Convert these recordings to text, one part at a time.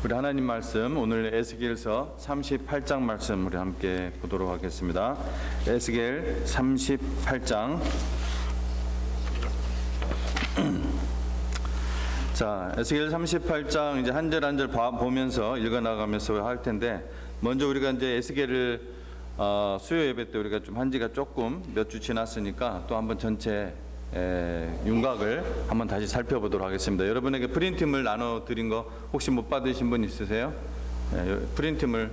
우리 하나님 말씀 오늘 에스겔서 38장 말씀 우리 함께 보도록 하겠습니다. 에스겔 38장. 자, 에스겔 38장 이제 한 절 한 절 보면서 읽어 나가면서 할 텐데, 먼저 우리가 이제 에스겔을 수요 예배 때 우리가 좀 한지가 조금 몇 주 지났으니까 또 한번 전체 윤곽을 한번 다시 살펴보도록 하겠습니다. 여러분에게 프린트물 나눠 드린 거 혹시 못 받으신 분 있으세요? 프린트물,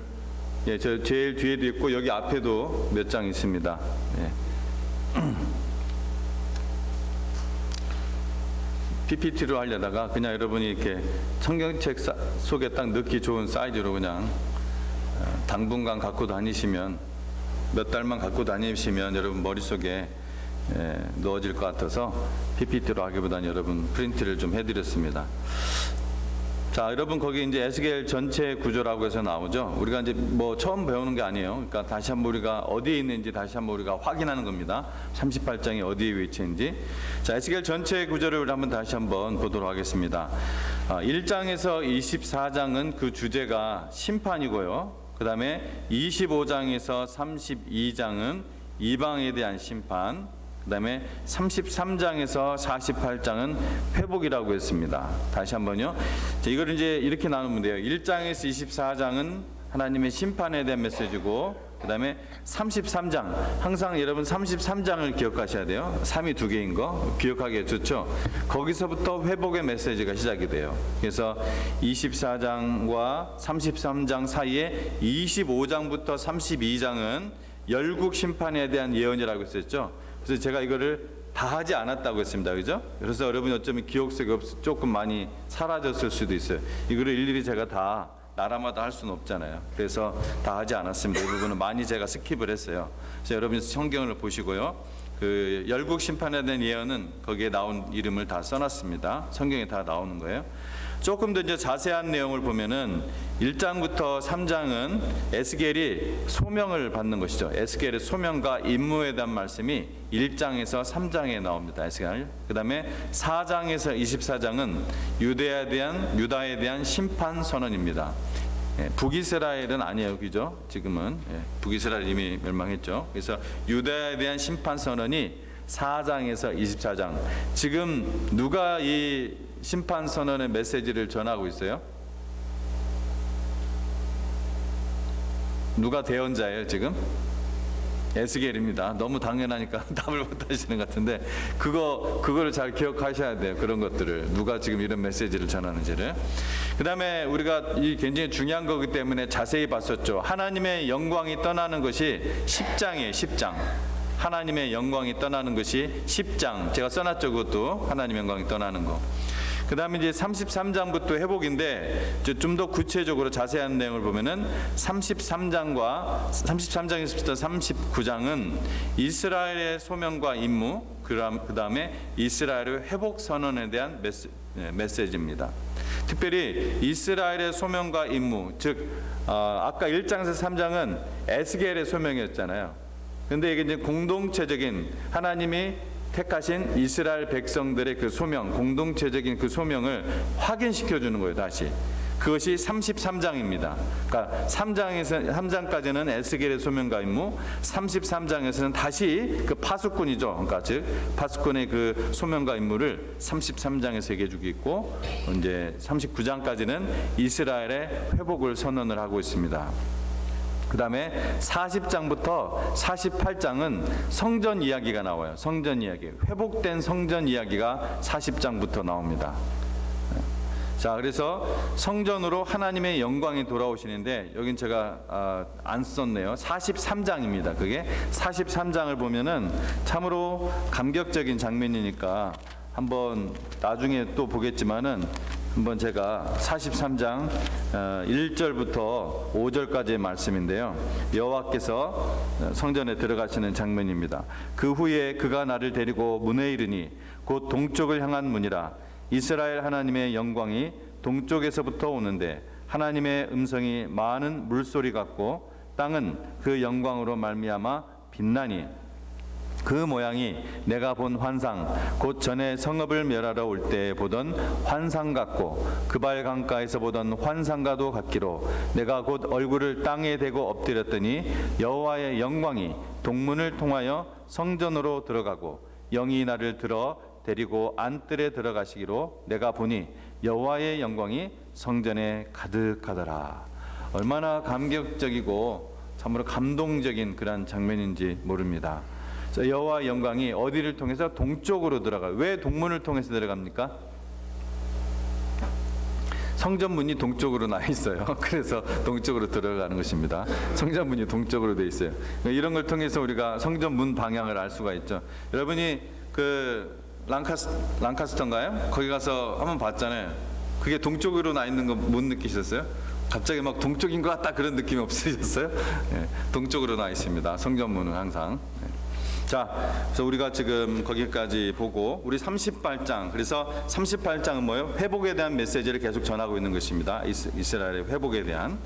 저 제일 뒤에도 있고 여기 앞에도 몇 장 있습니다. PPT로 하려다가 그냥 여러분이 이렇게 성경책 속에 딱 넣기 좋은 사이즈로 그냥 당분간 갖고 다니시면, 몇 달만 갖고 다니시면 여러분 머릿속에 넣어질 것 같아서 PPT로 하기보다는 여러분 프린트를 좀 해드렸습니다. 자, 여러분 거기 이제 에스겔 전체 구조라고 해서 나오죠. 우리가 이제 뭐 처음 배우는 게 아니에요. 그러니까 다시 한번 우리가 어디에 있는지 다시 한번 우리가 확인하는 겁니다. 38장이 어디에 위치인지. 자, 에스겔 전체 구조를 우리 한번 다시 한번 보도록 하겠습니다. 1장에서 24장은 그 주제가 심판이고요. 그 다음에 25장에서 32장은 이방에 대한 심판, 그 다음에 33장에서 48장은 회복이라고 했습니다. 다시 한번요. 자, 이걸 이제 이렇게 나누면 돼요. 1장에서 24장은 하나님의 심판에 대한 메시지고, 그 다음에 33장, 항상 여러분 33장을 기억하셔야 돼요. 3이 두 개인 거 기억하기 좋죠. 거기서부터 회복의 메시지가 시작이 돼요. 그래서 24장과 33장 사이에 25장부터 32장은 열국 심판에 대한 예언이라고 했었죠. 그래서 제가 이거를 다 하지 않았다고 했습니다. 그죠? 그래서 여러분이 어쩌면 기억 속에 조금 많이 사라졌을 수도 있어요. 이거를 일일이 제가 다 나라마다 할 수는 없잖아요. 그래서 다 하지 않았습니다. 이 부분은 많이 제가 스킵을 했어요. 그래서 여러분이 성경을 보시고요, 그 열국 심판에 대한 예언은 거기에 나온 이름을 다 써놨습니다. 성경에 다 나오는 거예요. 조금 더 이제 자세한 내용을 보면은 1장부터 3장은 에스겔이 소명을 받는 것이죠. 에스겔의 소명과 임무에 대한 말씀이 1장에서 3장에 나옵니다. 에스겔. 그 다음에 4장에서 24장은 유다에 대한 심판 선언입니다. 북이스라엘은 아니에요, 그죠? 지금은 북이스라엘 이미 멸망했죠. 그래서 유다에 대한 심판 선언이 4장에서 24장. 지금 누가 이 심판 선언의 메시지를 전하고 있어요? 누가 대언자예요 지금? 에스겔입니다. 너무 당연하니까 답을 못 하시는 것 같은데, 그거를 잘 기억하셔야 돼요. 그런 것들을 누가 지금 이런 메시지를 전하는지를. 그 다음에 우리가 이 굉장히 중요한 거기 때문에 자세히 봤었죠. 하나님의 영광이 떠나는 것이 10장이에요. 10장. 하나님의 영광이 떠나는 것이 10장. 제가 써놨죠. 그것도 하나님의 영광이 떠나는 거. 그 다음에 이제 33장부터 회복인데, 좀 더 구체적으로 자세한 내용을 보면은 33장에서부터 39장은 이스라엘의 소명과 임무, 그 다음에 이스라엘의 회복 선언에 대한 메시지입니다. 특별히 이스라엘의 소명과 임무, 즉 아까 1장에서 3장은 에스겔의 소명이었잖아요. 근데 이게 이제 공동체적인 하나님이 택하신 이스라엘 백성들의 그 소명, 공동체적인 그 소명을 확인시켜 주는 거예요. 다시 그것이 33장입니다. 그러니까 3장까지는 에스겔의 소명과 임무, 33장에서는 다시 그 파수꾼이죠. 그러니까 즉 파수꾼의 그 소명과 임무를 33장에서 얘기해 주고 있고, 이제 39장까지는 이스라엘의 회복을 선언을 하고 있습니다. 그 다음에 40장부터 48장은 성전 이야기가 나와요. 성전 이야기, 회복된 성전 이야기가 40장부터 나옵니다. 자, 그래서 성전으로 하나님의 영광이 돌아오시는데, 여긴 제가 안 썼네요. 43장입니다. 그게 43장을 보면은 참으로 감격적인 장면이니까 한번 나중에 또 보겠지만은, 한번 제가 43장 1절부터 5절까지의 말씀인데요. 여호와께서 성전에 들어가시는 장면입니다. 그 후에 그가 나를 데리고 문에 이르니 곧 동쪽을 향한 문이라. 이스라엘 하나님의 영광이 동쪽에서부터 오는데 하나님의 음성이 많은 물소리 같고 땅은 그 영광으로 말미암아 빛나니 그 모양이 내가 본 환상 곧 전에 성읍을 멸하러 올 때 보던 환상 같고 그발 강가에서 보던 환상과도 같기로 내가 곧 얼굴을 땅에 대고 엎드렸더니 여호와의 영광이 동문을 통하여 성전으로 들어가고 영이 나를 들어 데리고 안뜰에 들어가시기로 내가 보니 여호와의 영광이 성전에 가득하더라. 얼마나 감격적이고 참으로 감동적인 그런 장면인지 모릅니다. 여호와의 영광이 어디를 통해서 동쪽으로 들어가요. 왜 동문을 통해서 들어갑니까? 성전문이 동쪽으로 나 있어요. 그래서 동쪽으로 들어가는 것입니다. 성전문이 동쪽으로 돼 있어요. 이런 걸 통해서 우리가 성전문 방향을 알 수가 있죠. 여러분이 그 랑카스터인가요? 거기 가서 한번 봤잖아요. 그게 동쪽으로 나 있는 거 못 느끼셨어요? 갑자기 막 동쪽인 것 같다 그런 느낌이 없으셨어요? 네, 동쪽으로 나 있습니다. 성전문은 항상. 네. 자, 그래서 우리가 지금 거기까지 보고 우리 38장, 그래서 38장은 뭐예요? 회복에 대한 메시지를 계속 전하고 있는 것입니다. 이스라엘의 회복에 대한.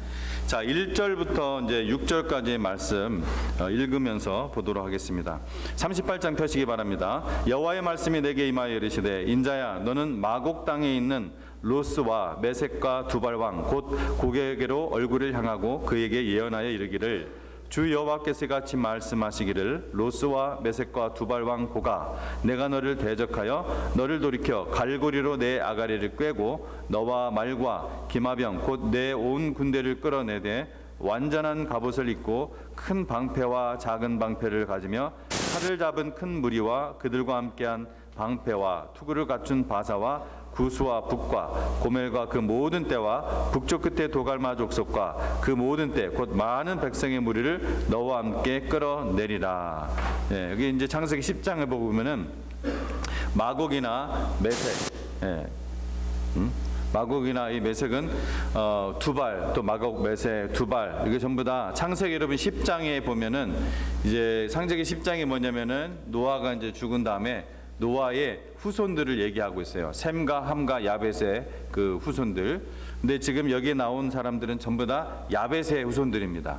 자, 1절부터 이제 6절까지의 말씀 읽으면서 보도록 하겠습니다. 38장 펴시기 바랍니다. 여호와의 말씀이 내게 임하여 이르시되 인자야 너는 마곡 땅에 있는 로스와 메섹과 두발 왕 곧 고게에게로 얼굴을 향하고 그에게 예언하여 이르기를 주 여호와께서 같이 말씀하시기를 로스와 메섹과 두발 왕 고가 내가 너를 대적하여 너를 돌이켜 갈고리로 내 아가리를 꿰고 너와 말과 기마병 곧 내 온 군대를 끌어내되 완전한 갑옷을 입고 큰 방패와 작은 방패를 가지며 칼을 잡은 큰 무리와 그들과 함께한 방패와 투구를 갖춘 바사와 구수와 북과 고멜과 그 모든 때와 북쪽 끝에 도갈마 족속과 그 모든 때 곧 많은 백성의 무리를 너와 함께 끌어내리라. 예, 여기 이제 창세기 10장을 보면은 마곡이나 메섹, 마곡이나 이 메섹은 두발, 또 마곡, 메섹, 두발 이게 전부 다 창세기 여러분 10장에 보면은 이제 창세기 10장이 뭐냐면은 노아가 이제 죽은 다음에 노아의 후손들을 얘기하고 있어요. 셈과 함과 야벳의 그 후손들. 근데 지금 여기에 나온 사람들은 전부 다 야벳의 후손들입니다.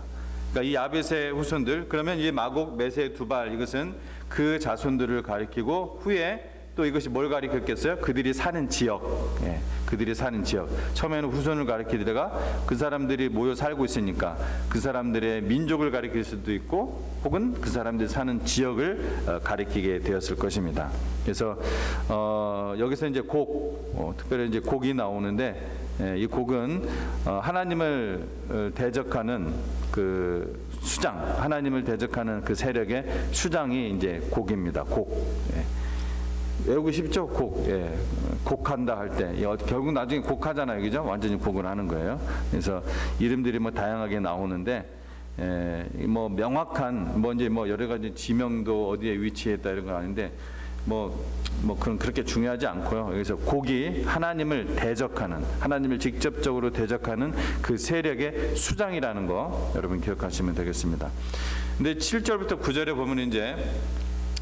그러니까 이 야벳의 후손들, 그러면 이 마곡, 메섹, 두발 이것은 그 자손들을 가리키고 후에 또 이것이 뭘 가리켰겠어요? 그들이 사는 지역. 예, 그들이 사는 지역. 처음에는 후손을 가리키다가 그 사람들이 모여 살고 있으니까 그 사람들의 민족을 가리킬 수도 있고 혹은 그 사람들이 사는 지역을 가리키게 되었을 것입니다. 그래서 여기서 이제 곡, 특별히 이제 곡이 나오는데 이 곡은 하나님을 대적하는 그 수장, 하나님을 대적하는 그 세력의 수장이 이제 곡입니다. 곡. 예. 외우고 싶죠? 곡. 예. 곡한다 할 때 결국 나중에 곡하잖아요, 그죠? 완전히 곡을 하는 거예요. 그래서 이름들이 뭐 다양하게 나오는데 뭐 명확한 뭐 이제 뭐 여러 가지 지명도 어디에 위치했다 이런 건 아닌데 그건 그렇게 중요하지 않고요. 그래서 곡이 하나님을 대적하는, 하나님을 직접적으로 대적하는 그 세력의 수장이라는 거 여러분 기억하시면 되겠습니다. 근데 7절부터 9절에 보면 이제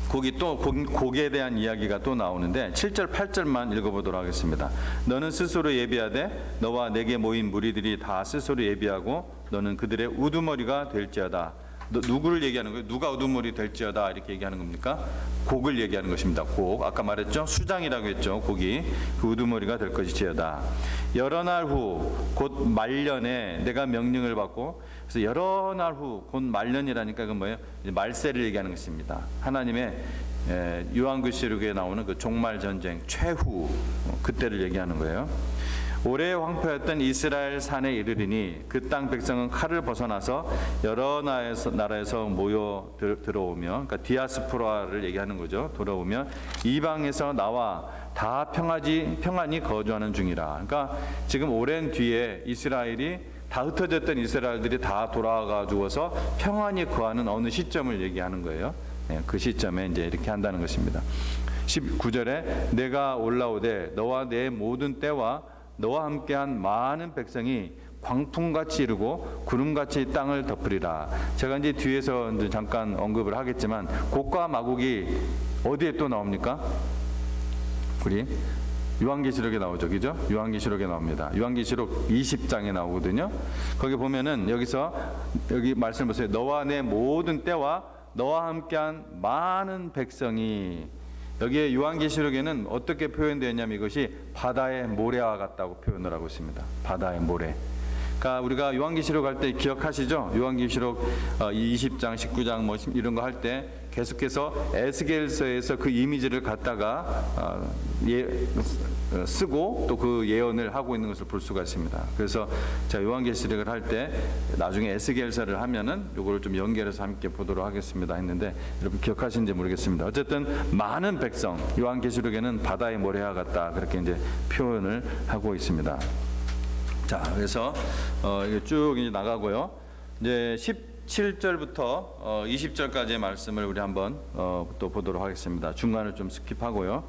곡에 대한 이야기가 또 나오는데 7절 8절만 읽어보도록 하겠습니다. 너는 스스로 예비하되 너와 내게 모인 무리들이 다 스스로 예비하고 너는 그들의 우두머리가 될지어다. 누구를 얘기하는 거예요? 누가 우두머리 될지어다 이렇게 얘기하는 겁니까? 곡을 얘기하는 것입니다. 곡. 아까 말했죠? 수장이라고 했죠. 곡이 그 우두머리가 될 것이지어다. 여러 날 후 곧 말년에 내가 명령을 받고, 그래서 여러 날 후 곧 말년이라니까 그건 뭐예요? 말세를 얘기하는 것입니다. 하나님의 요한계시록에 나오는 그 종말 전쟁 최후 그때를 얘기하는 거예요. 오래 황폐했던 이스라엘 산에 이르리니 그 땅 백성은 칼을 벗어나서 여러 나라에서 모여 들어오며, 그러니까 디아스포라를 얘기하는 거죠. 돌아오며 이방에서 나와 다 평안히 거주하는 중이라. 그러니까 지금 오랜 뒤에 이스라엘이 다 흩어졌던 이스라엘들이 다 돌아가지고서 평안히 거하는 어느 시점을 얘기하는 거예요. 그 시점에 이제 이렇게 한다는 것입니다. 19절에 내가 올라오되 너와 내 모든 때와 너와 함께한 많은 백성이 광풍같이 이르고 구름같이 땅을 덮으리라. 제가 이제 뒤에서 이제 잠깐 언급을 하겠지만 곡과 마곡이 어디에 또 나옵니까? 우리 요한계시록에 나오죠, 그죠? 요한계시록에 나옵니다. 요한계시록 20장에 나오거든요. 거기 보면은 여기 말씀 보세요. 너와 내 모든 때와 너와 함께한 많은 백성이, 여기에 요한계시록에는 어떻게 표현되어 있냐면 이것이 바다의 모래와 같다고 표현을 하고 있습니다. 바다의 모래. 그러니까 우리가 요한계시록 할 때 기억하시죠? 요한계시록 20장, 19장 뭐 이런 거 할 때 계속해서 에스겔서에서 그 이미지를 갖다가 쓰고 또 그 예언을 하고 있는 것을 볼 수가 있습니다. 그래서 제가 요한계시록을 할 때 나중에 에스겔서를 하면은 요거를 좀 연결해서 함께 보도록 하겠습니다 했는데 여러분 기억하시는지 모르겠습니다. 어쨌든 많은 백성, 요한계시록에는 바다의 모래와 같다 그렇게 이제 표현을 하고 있습니다. 자, 그래서 이게 쭉 이제 나가고요. 이제 17절부터 20절까지의 말씀을 우리 한번 또 보도록 하겠습니다. 중간을 좀 스킵하고요.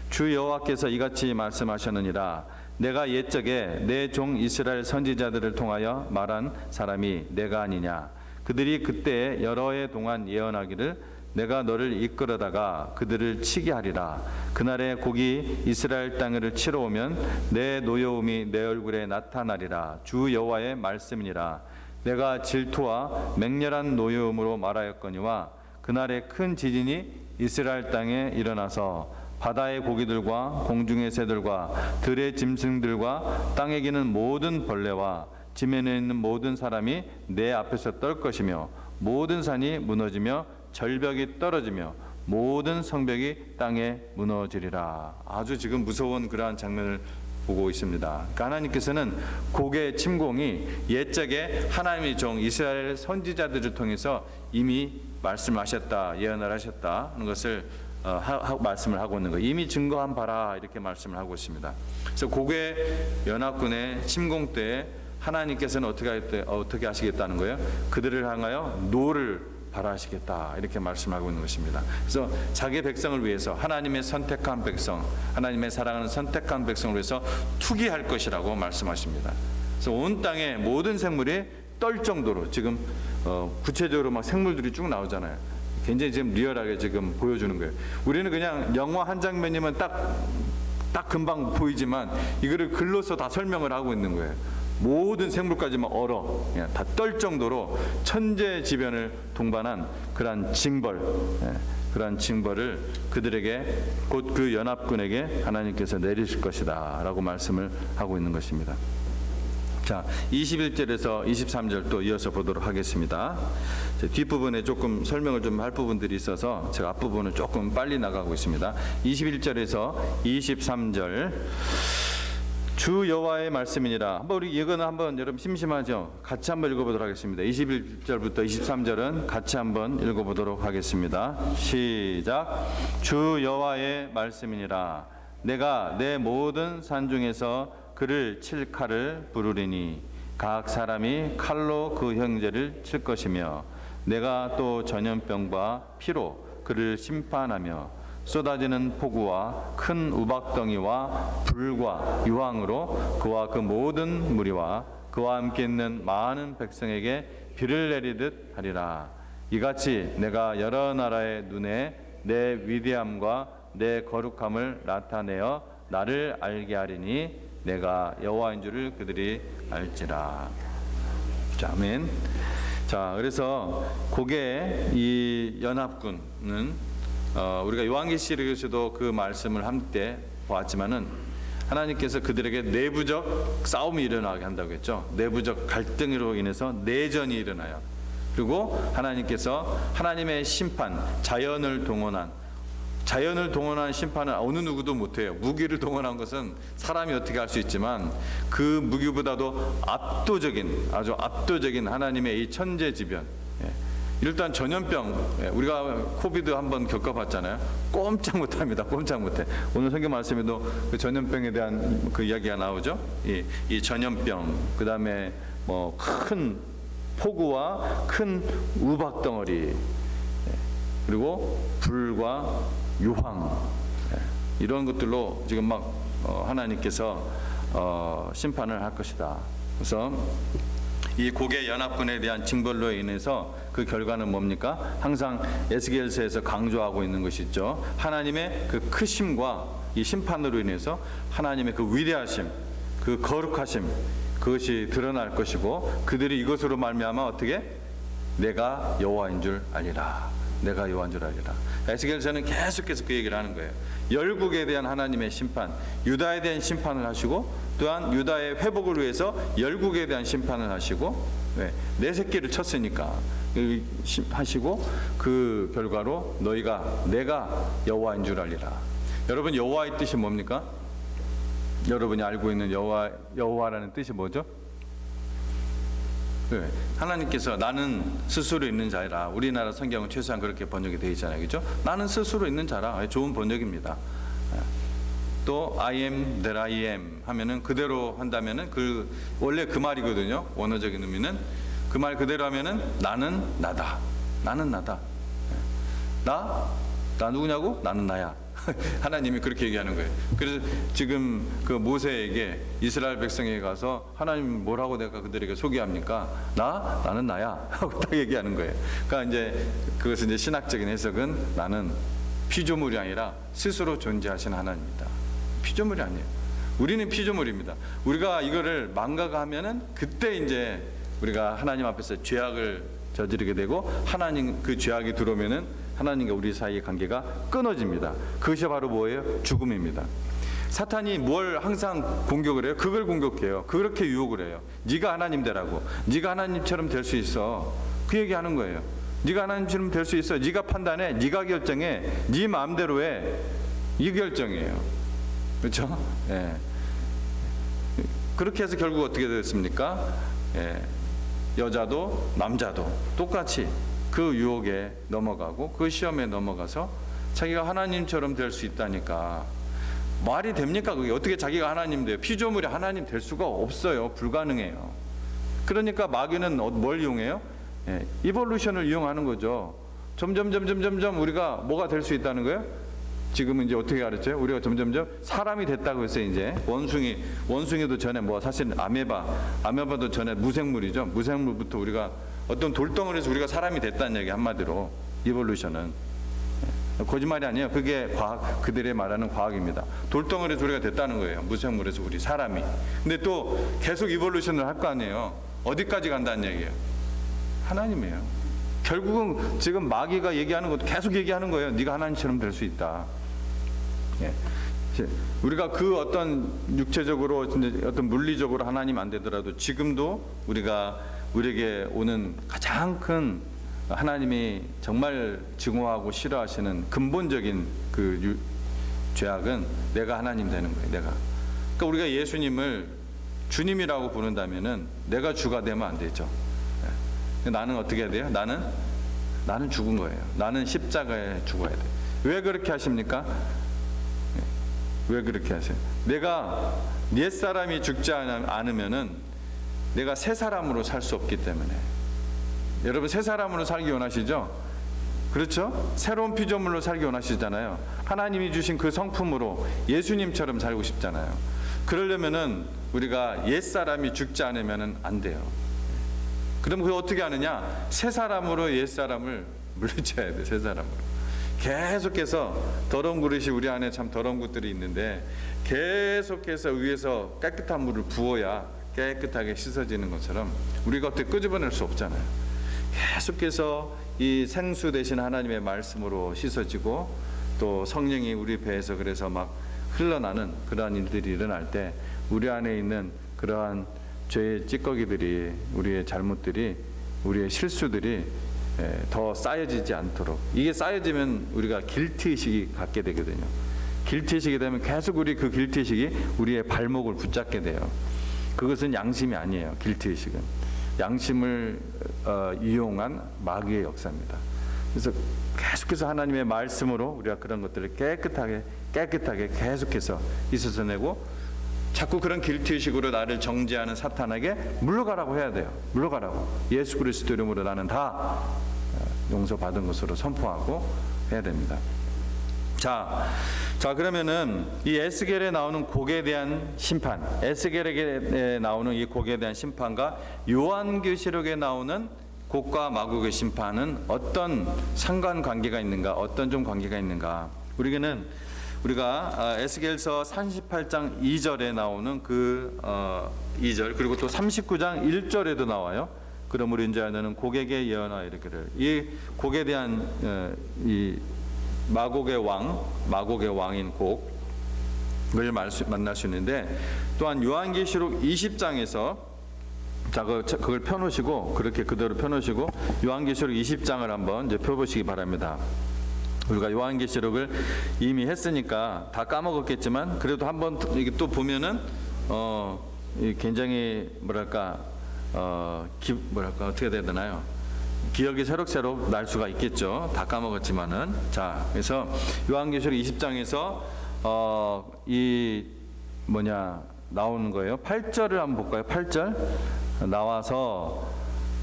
주 여호와께서 이같이 말씀하셨느니라. 내가 옛적에 내 종 이스라엘 선지자들을 통하여 말한 사람이 내가 아니냐. 그들이 그때 여러 해 동안 예언하기를 내가 너를 이끌어다가 그들을 치게 하리라. 그날에 곡이 이스라엘 땅을 치러 오면 내 노여움이 내 얼굴에 나타나리라. 주 여호와의 말씀이니라. 내가 질투와 맹렬한 노여움으로 말하였거니와 그날에 큰 지진이 이스라엘 땅에 일어나서 바다의 고기들과 공중의 새들과 들의 짐승들과 땅에 기는 모든 벌레와 지면에 있는 모든 사람이 내 앞에서 떨 것이며 모든 산이 무너지며 절벽이 떨어지며 모든 성벽이 땅에 무너지리라. 아주 지금 무서운 그러한 장면을 보고 있습니다. 그러니까 하나님께서는 곡의 침공이 옛적에 하나님의 종 이스라엘 선지자들을 통해서 이미 말씀하셨다, 예언을 하셨다 하는 것을 말씀을 하고 있는 거예요. 이미 증거한 바라 이렇게 말씀을 하고 있습니다. 그래서 곡의 연합군의 침공 때 하나님께서는 어떻게 하시겠다는 거예요? 그들을 향하여 노를 발하시겠다 이렇게 말씀하고 있는 것입니다. 그래서 자기 백성을 위해서 하나님의 선택한 백성, 하나님의 사랑하는 선택한 백성을 위해서 투기할 것이라고 말씀하십니다. 그래서 온 땅의 모든 생물이 떨 정도로 지금 구체적으로 막 생물들이 쭉 나오잖아요. 굉장히 지금 리얼하게 지금 보여주는 거예요. 우리는 그냥 영화 한 장면이면 딱 금방 보이지만 이거를 글로서 다 설명을 하고 있는 거예요. 모든 생물까지만 얼어 다 떨 정도로 천재지변을 동반한 그러한 징벌, 그러한 징벌을 그들에게 곧 그 연합군에게 하나님께서 내리실 것이다 라고 말씀을 하고 있는 것입니다. 자, 21절에서 23절 또 이어서 보도록 하겠습니다. 뒷부분에 조금 설명을 좀 할 부분들이 있어서 제가 앞부분은 조금 빨리 나가고 있습니다. 21절에서 23절 주 여호와의 말씀이니라. 한번 우리 이거는 한번 여러분 심심하죠? 같이 한번 읽어보도록 하겠습니다. 21절부터 23절은 같이 한번 읽어보도록 하겠습니다. 시작. 주 여호와의 말씀이니라. 내가 내 모든 산 중에서 그를 칠 칼을 부르리니 각 사람이 칼로 그 형제를 칠 것이며 내가 또 전염병과 피로 그를 심판하며 쏟아지는 폭우와 큰 우박덩이와 불과 유황으로 그와 그 모든 무리와 그와 함께 있는 많은 백성에게 비를 내리듯 하리라. 이같이 내가 여러 나라의 눈에 내 위대함과 내 거룩함을 나타내어 나를 알게 하리니 내가 여호와인 줄을 그들이 알지라. 자, 아멘. 자, 그래서 곡의 이 연합군은 우리가 요한계시록에서도 그 말씀을 함께 보았지만은 하나님께서 그들에게 내부적 싸움이 일어나게 한다고 했죠. 내부적 갈등으로 인해서 내전이 일어나요. 그리고 하나님께서 하나님의 심판, 자연을 동원한 심판은 어느 누구도 못해요. 무기를 동원한 것은 사람이 어떻게 할 수 있지만 그 무기보다도 아주 압도적인 하나님의 이 천재지변. 일단 전염병, 우리가 코비드 한번 겪어봤잖아요. 꼼짝 못합니다. 꼼짝 못해. 오늘 성경 말씀에도 그 전염병에 대한 그 이야기가 나오죠. 이 전염병, 그 다음에 뭐 큰 폭우와 큰 우박 덩어리, 그리고 불과 유황, 이런 것들로 지금 막 하나님께서 심판을 할 것이다. 그래서 이 곡의 연합군에 대한 징벌로 인해서 그 결과는 뭡니까? 항상 에스겔서에서 강조하고 있는 것이 있죠. 하나님의 그 크심과 이 심판으로 인해서 하나님의 그 위대하심, 그 거룩하심, 그것이 드러날 것이고 그들이 이것으로 말미암아 어떻게? 내가 여호와인 줄 알리라. 내가 여호와인 줄 알리라. 에스겔서는 계속해서 그 얘기를 하는 거예요. 열국에 대한 하나님의 심판, 유다에 대한 심판을 하시고, 또한 유다의 회복을 위해서 열국에 대한 심판을 하시고, 내 새끼를 쳤으니까 하시고, 그 결과로 너희가 내가 여호와인 줄 알리라. 여러분, 여호와의 뜻이 뭡니까? 여러분이 알고 있는 여호와라는 뜻이 뭐죠? 하나님께서 나는 스스로 있는 자라. 우리나라 성경은 최소한 그렇게 번역이 되어 있잖아요, 그렇죠? 나는 스스로 있는 자라. 좋은 번역입니다. 또 I am that I am 하면은 그대로 한다면은 원래 그 말이거든요. 원어적인 의미는 그 말 그대로 하면은 나는 나다. 나는 나다. 나 누구냐고? 나는 나야. 하나님이 그렇게 얘기하는 거예요. 그래서 지금 그 모세에게 이스라엘 백성에게 가서 하나님 뭐라고 내가 그들에게 소개합니까? 나는 나야 하고 딱 얘기하는 거예요. 그러니까 이제 그것은 이제 신학적인 해석은 나는 피조물이 아니라 스스로 존재하신 하나님이다. 피조물이 아니에요. 우리는 피조물입니다. 우리가 이거를 망각하면은 그때 이제 우리가 하나님 앞에서 죄악을 저지르게 되고, 하나님 그 죄악이 들어오면은 하나님과 우리 사이의 관계가 끊어집니다. 그것이 바로 뭐예요? 죽음입니다. 사탄이 뭘 항상 공격을 해요? 그걸 공격해요. 그렇게 유혹을 해요. 네가 하나님 되라고. 네가 하나님처럼 될 수 있어. 그 얘기하는 거예요. 네가 하나님처럼 될 수 있어. 네가 판단해. 네가 결정해. 네 마음대로 해. 이 결정이에요. 그렇죠? 예. 그렇게 해서 결국 어떻게 됐습니까? 예. 여자도 남자도 똑같이 그 유혹에 넘어가고 그 시험에 넘어가서 자기가 하나님처럼 될 수 있다니까. 말이 됩니까? 그게 어떻게 자기가 하나님 돼요? 피조물이 하나님 될 수가 없어요. 불가능해요. 그러니까 마귀는 뭘 이용해요? 이볼루션을 이용하는 거죠. 점점 우리가 뭐가 될 수 있다는 거예요? 지금은 이제 어떻게 가르쳐요? 우리가 점점점 사람이 됐다고 했어요. 이제 원숭이도 전에 사실 아메바도 전에 무생물이죠. 무생물부터 우리가 어떤 돌덩어리에서 우리가 사람이 됐다는 얘기, 한마디로 이볼루션은 거짓말이 아니에요. 그게 과학, 그들의 말하는 과학입니다. 돌덩어리에서 우리가 됐다는 거예요. 무생물에서 우리 사람이. 근데 또 계속 이볼루션을 할 거 아니에요. 어디까지 간다는 얘기예요? 하나님이에요. 결국은 지금 마귀가 얘기하는 것도 계속 얘기하는 거예요. 네가 하나님처럼 될 수 있다. 우리가 그 어떤 육체적으로 어떤 물리적으로 하나님 안 되더라도 지금도 우리에게 오는 가장 큰 하나님이 정말 증오하고 싫어하시는 근본적인 그 죄악은 내가 하나님 되는 거예요. 내가. 그러니까 우리가 예수님을 주님이라고 부른다면은 내가 주가 되면 안 되죠. 나는 어떻게 해야 돼요? 나는 죽은 거예요. 나는 십자가에 죽어야 돼. 왜 그렇게 하십니까? 왜 그렇게 하세요? 내가 옛사람이 죽지 않으면은 내가 새 사람으로 살 수 없기 때문에. 여러분, 새 사람으로 살기 원하시죠? 그렇죠? 새로운 피조물로 살기 원하시잖아요. 하나님이 주신 그 성품으로 예수님처럼 살고 싶잖아요. 그러려면은 우리가 옛사람이 죽지 않으면은 안 돼요. 그럼 그걸 어떻게 하느냐? 새 사람으로 옛사람을 물리쳐야 돼. 새 사람으로. 계속해서 더러운 그릇이 우리 안에 참 더러운 것들이 있는데 계속해서 위에서 깨끗한 물을 부어야 깨끗하게 씻어지는 것처럼 우리가 어떻게 끄집어낼 수 없잖아요. 계속해서 이 생수 대신 하나님의 말씀으로 씻어지고 또 성령이 우리 배에서 그래서 막 흘러나는 그러한 일들이 일어날 때 우리 안에 있는 그러한 죄의 찌꺼기들이, 우리의 잘못들이, 우리의 실수들이 더 쌓여지지 않도록, 이게 쌓여지면 우리가 길티의식이 갖게 되거든요. 길티의식이 되면 계속 그 길티의식이 우리의 발목을 붙잡게 돼요. 그것은 양심이 아니에요. 길티의식은 양심을 이용한 마귀의 역사입니다. 그래서 계속해서 하나님의 말씀으로 우리가 그런 것들을 깨끗하게 계속해서 있어서내고, 자꾸 그런 길티의식으로 나를 정죄하는 사탄에게 물러가라고 해야 돼요. 물러가라고. 예수 그리스도 이름으로 나는 다 용서받은 것으로 선포하고 해야 됩니다. 자 그러면은 이 에스겔에 나오는 곡에 대한 심판, 에스겔에 나오는 이 곡에 대한 심판과 요한계시록에 나오는 곡과 마곡의 심판은 어떤 상관관계가 있는가, 어떤 좀 관계가 있는가? 우리가 에스겔서 38장 2절에 나오는 그 2절, 그리고 또 39장 1절에도 나와요. 그러므로 인자야 너는 곡에게 예언하여 이르기를. 이 곡에 대한 이 마곡의 왕인 곡을 만날 수 있는데, 또한 요한계시록 20장에서 자, 그걸 펴놓으시고, 그렇게 그대로 펴놓으시고 요한계시록 20장을 한번 이제 펴보시기 바랍니다. 우리가 요한계시록을 이미 했으니까 다 까먹었겠지만, 그래도 한번 이게 또 보면은 굉장히 뭐랄까 어떻게 해야 되나요? 기억이 새록새록 날 수가 있겠죠. 다 까먹었지만은. 자, 그래서 요한계시록 20장에서 이 나오는 거예요. 8절을 한번 볼까요? 8절 나와서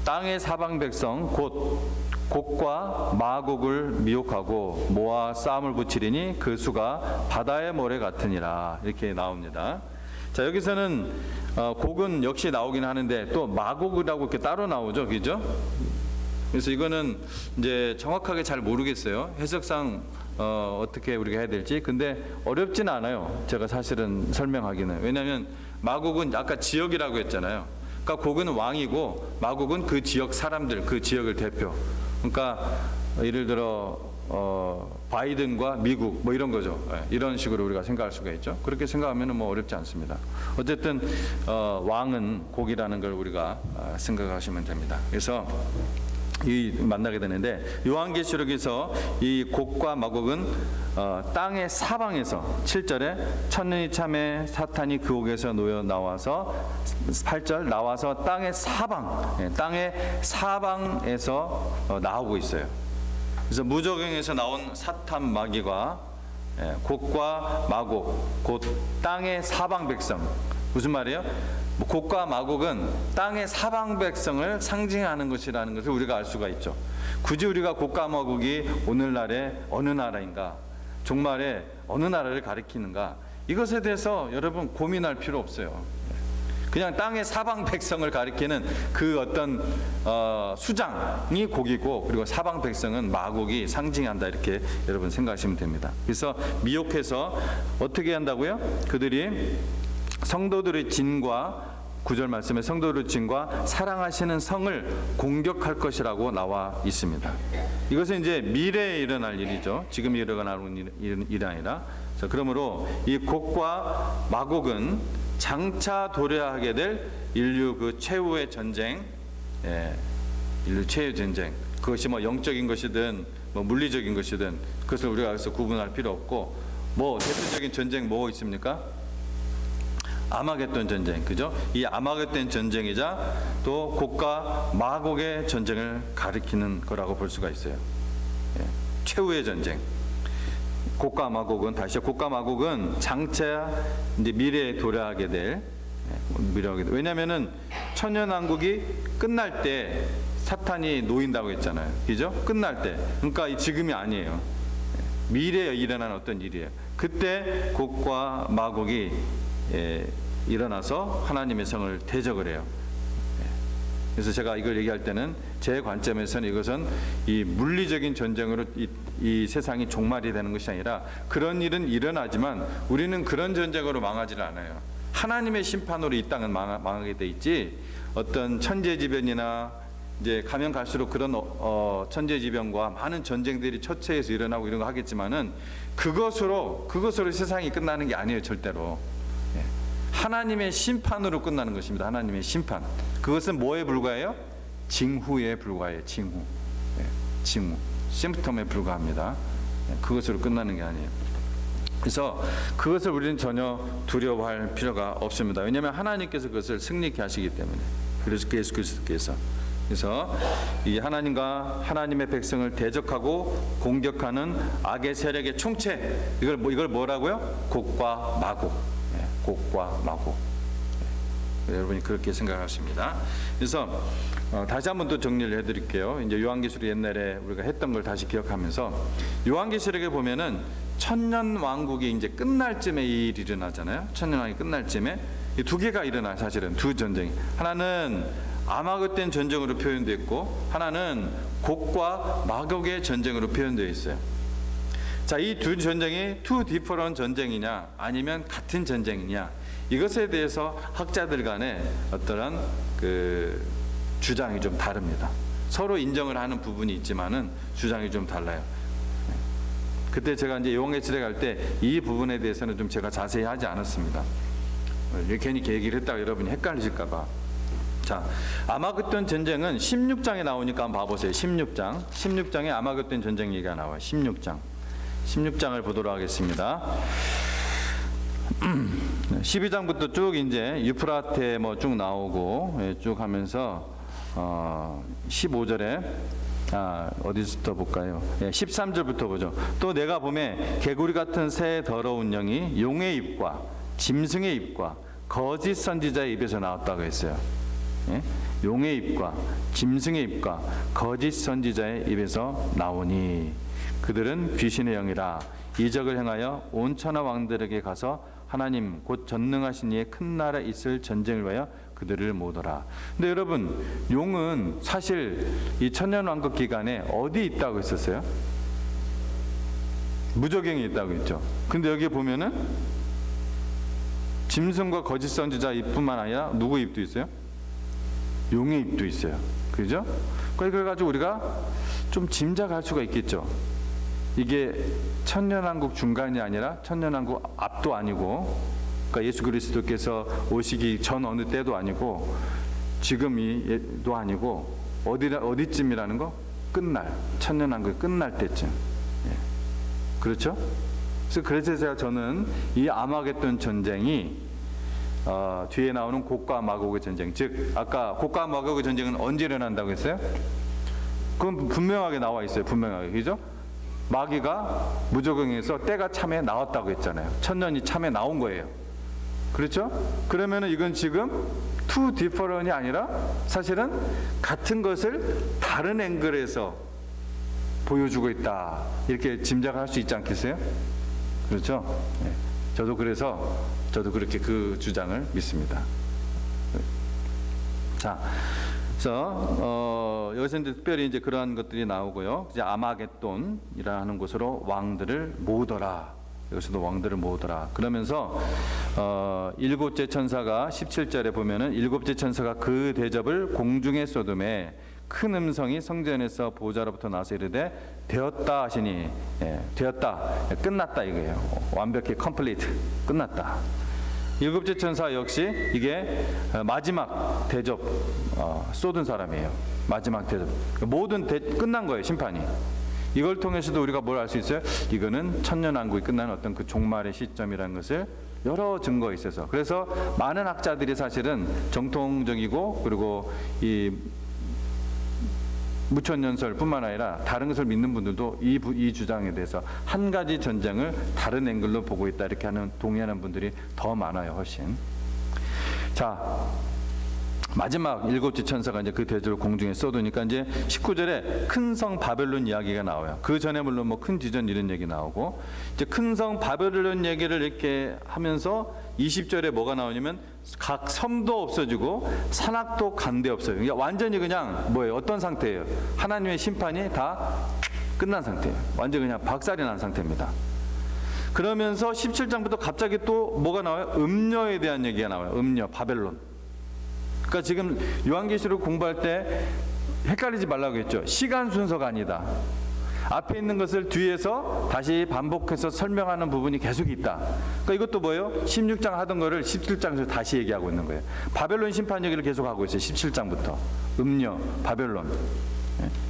땅의 사방 백성 곧 곡과 마곡을 미혹하고 모아 싸움을 붙이리니 그 수가 바다의 모래 같으니라, 이렇게 나옵니다. 자, 여기서는 곡은 역시 나오긴 하는데 또 마곡이라고 이렇게 따로 나오죠, 그죠? 그래서 이거는 이제 정확하게 잘 모르겠어요. 해석상 어떻게 우리가 해야 될지. 근데 어렵진 않아요. 제가 사실은 설명하기는. 왜냐하면 마곡은 아까 지역이라고 했잖아요. 그러니까 곡은 왕이고 마곡은 그 지역 사람들, 그 지역을 대표. 그러니까 예를 들어 바이든과 미국 뭐 이런 거죠. 이런 식으로 우리가 생각할 수가 있죠. 그렇게 생각하면 뭐 어렵지 않습니다. 어쨌든 왕은 곡이라는 걸 우리가 생각하시면 됩니다. 그래서 만나게 되는데, 요한계시록에서 이 곡과 마곡은 땅의 사방에서 7절에 천년이 참에 사탄이 그 옥에서 놓여 나와서 8절 나와서 땅의 사방에서 나오고 있어요. 그래서 무저갱에서 나온 사탄 마귀가 곡과 마곡 곧 땅의 사방 백성, 무슨 말이에요? 곡과 마곡은 땅의 사방 백성을 상징하는 것이라는 것을 우리가 알 수가 있죠. 굳이 우리가 곡과 마곡이 오늘날의 어느 나라인가, 종말의 어느 나라를 가리키는가, 이것에 대해서 여러분 고민할 필요 없어요. 그냥 땅의 사방 백성을 가리키는 그 어떤 수장이 곡이고, 그리고 사방 백성은 마곡이 상징한다, 이렇게 여러분 생각하시면 됩니다. 그래서 미혹해서 어떻게 한다고요? 그들이 성도들의 진과 9절 말씀에 성도들의 진과 사랑하시는 성을 공격할 것이라고 나와 있습니다. 이것은 이제 미래에 일어날 일이죠. 지금 일어날 일이 아니라. 자, 그러므로 이 곡과 마곡은 장차 도래하게 될 인류 그 최후의 전쟁, 인류 최후의 전쟁. 그것이 뭐 영적인 것이든 뭐 물리적인 것이든 그것을 우리가 여기서 구분할 필요 없고, 뭐 대표적인 전쟁 뭐 있습니까? 아마겟돈 전쟁, 그죠? 이 아마겟돈 전쟁이자 또 곡과 마곡의 전쟁을 가리키는 거라고 볼 수가 있어요. 최후의 전쟁. 곡과 마곡은 곡과 마곡은 장차 이제 미래에 도래하게 될 왜냐면은 천년왕국이 끝날 때 사탄이 놓인다고 했잖아요. 그죠? 끝날 때. 그러니까 지금이 아니에요. 미래에 일어난 어떤 일이에요. 그때 곡과 마곡이 일어나서 하나님의 성을 대적을 해요. 그래서 제가 이걸 얘기할 때는 제 관점에서는 이것은 이 물리적인 전쟁으로 이 세상이 종말이 되는 것이 아니라, 그런 일은 일어나지만 우리는 그런 전쟁으로 망하지를 않아요. 하나님의 심판으로 이 땅은 망하게 돼 있지, 어떤 천재지변이나 이제 가면 갈수록 그런 천재지변과 많은 전쟁들이 처체에서 일어나고 이런 거 하겠지만은 그것으로 세상이 끝나는 게 아니에요, 절대로. 하나님의 심판으로 끝나는 것입니다. 하나님의 심판. 그것은 뭐에 불과해요? 징후에 불과해요. 징후. 징후. 심프텀에 불과합니다. 그것으로 끝나는 게 아니에요. 그래서 그것을 우리는 전혀 두려워할 필요가 없습니다. 왜냐하면 하나님께서 그것을 승리케 하시기 때문에. 그래서 예수 그리스도께서. 그래서 이 하나님과 하나님의 백성을 대적하고 공격하는 악의 세력의 총체, 이걸 뭐라고요? 곡과 마곡. 곡과 마곡. 여러분이 그렇게 생각하십니다. 그래서 다시 한번 또 정리를 해드릴게요. 이제 요한계시록 옛날에 우리가 했던 걸 다시 기억하면서, 요한계시록에 보면은 천년 왕국이 이제 끝날 쯤에 이 일이 일어나잖아요. 천년 왕국이 끝날 쯤에 이 두 개가 일어나, 사실은 두 전쟁이. 하나는 아마겟돈 전쟁으로 표현되어 있고, 하나는 곡과 마곡의 전쟁으로 표현되어 있어요. 자, 이 두 전쟁이 투 디퍼런 전쟁이냐 아니면 같은 전쟁이냐, 이것에 대해서 학자들 간에 어떠한 주장이 좀 다릅니다. 서로 인정을 하는 부분이 있지만은 주장이 좀 달라요. 그때 제가 이제 요한계시록에 갈 때 이 부분에 대해서는 좀 제가 자세히 하지 않았습니다. 괜히 얘기를 했다가 여러분이 헷갈리실까봐. 자, 아마겟돈 전쟁은 16장에 나오니까 한번 봐보세요. 16장에 아마겟돈 전쟁 얘기가 나와요. 16장을 보도록 하겠습니다. 12장부터 쭉 이제 유프라테 뭐 쭉 나오고 쭉 하면서 15절에 어디서부터 볼까요? 13절부터 보죠. 또 내가 봄에 개구리 같은 새 더러운 영이 용의 입과 짐승의 입과 거짓 선지자의 입에서 나왔다고 했어요. 용의 입과 짐승의 입과 거짓 선지자의 입에서 나오니 그들은 귀신의 영이라 이적을 행하여 온 천하 왕들에게 가서 하나님 곧 전능하신 이의 큰 나라에 있을 전쟁을 위하여 그들을 모으더라. 근데 여러분, 용은 사실 이 천년왕국 기간에 어디 있다고 했었어요? 무저갱이 있다고 했죠. 근데 여기 보면은 짐승과 거짓 선지자 입뿐만 아니라 누구 입도 있어요? 용의 입도 있어요. 그죠? 그래가지고 우리가 좀 짐작할 수가 있겠죠. 이게 천년왕국 중간이 아니라 천년왕국 앞도 아니고, 그러니까 예수 그리스도께서 오시기 전 어느 때도 아니고 지금이도 아니고 어디쯤이라는 거? 끝날, 천년왕국이 끝날 때쯤. 그렇죠? 그래서 저는 이 아마겟돈 전쟁이 뒤에 나오는 곡과 마곡의 전쟁, 즉 아까 곡과 마곡의 전쟁은 언제 일어난다고 했어요? 그건 분명하게 나와 있어요. 분명하게. 그죠? 마귀가 무저갱에서 때가 참에 나왔다고 했잖아요. 천년이 참에 나온 거예요. 그렇죠? 그러면은 이건 지금 two different이 아니라 사실은 같은 것을 다른 앵글에서 보여주고 있다. 이렇게 짐작을 할 수 있지 않겠어요? 그렇죠? 네. 저도 그렇게 그 주장을 믿습니다. 자, 그래서 여기서 이제 특별히 이제 그러한 것들이 나오고요. 이제 아마겟돈이라는 곳으로 왕들을 모으더라. 여기서도 왕들을 모으더라. 그러면서 일곱째 천사가 17절에 보면은 일곱째 천사가 그 대접을 공중에 쏟음에 큰 음성이 성전에서 보좌로부터 나서 이르되 되었다 하시니, 되었다, 끝났다 이거예요. 완벽히 컴플리트, 끝났다. 일곱째 천사 역시 이게 마지막 대접 쏟은 사람이에요. 마지막 대접. 모든 끝난 거예요, 심판이. 이걸 통해서도 우리가 뭘 알 수 있어요? 이거는 천년왕국이 끝나는 어떤 그 종말의 시점이라는 것을 여러 증거가 있어서. 그래서 많은 학자들이 사실은 정통적이고 그리고 이 무천년설뿐만 아니라 다른 것을 믿는 분들도 이 주장에 대해서 한 가지 전쟁을 다른 앵글로 보고 있다 이렇게 하는 동의하는 분들이 더 많아요, 훨씬. 자, 마지막 일곱째 천사가 이제 그 대접을 공중에 쏟으니까 이제 19절에 큰 성 바벨론 이야기가 나와요. 그 전에 물론 뭐 큰 지전 이런 얘기 나오고 이제 큰 성 바벨론 얘기를 이렇게 하면서 20절에 뭐가 나오냐면 각 섬도 없어지고 산악도 간데 없어요. 그러니까 완전히 그냥 뭐예요? 어떤 상태예요? 하나님의 심판이 다 끝난 상태예요. 완전히 그냥 박살이 난 상태입니다. 그러면서 17장부터 갑자기 또 뭐가 나와요? 음녀에 대한 얘기가 나와요. 음녀, 바벨론. 그러니까 지금 요한계시록 공부할 때 헷갈리지 말라고 했죠. 시간 순서가 아니다. 앞에 있는 것을 뒤에서 다시 반복해서 설명하는 부분이 계속 있다. 그러니까 이것도 뭐예요? 16장 하던 거를 17장에서 다시 얘기하고 있는 거예요. 바벨론 심판 얘기를 계속 하고 있어요. 17장부터. 음녀, 바벨론.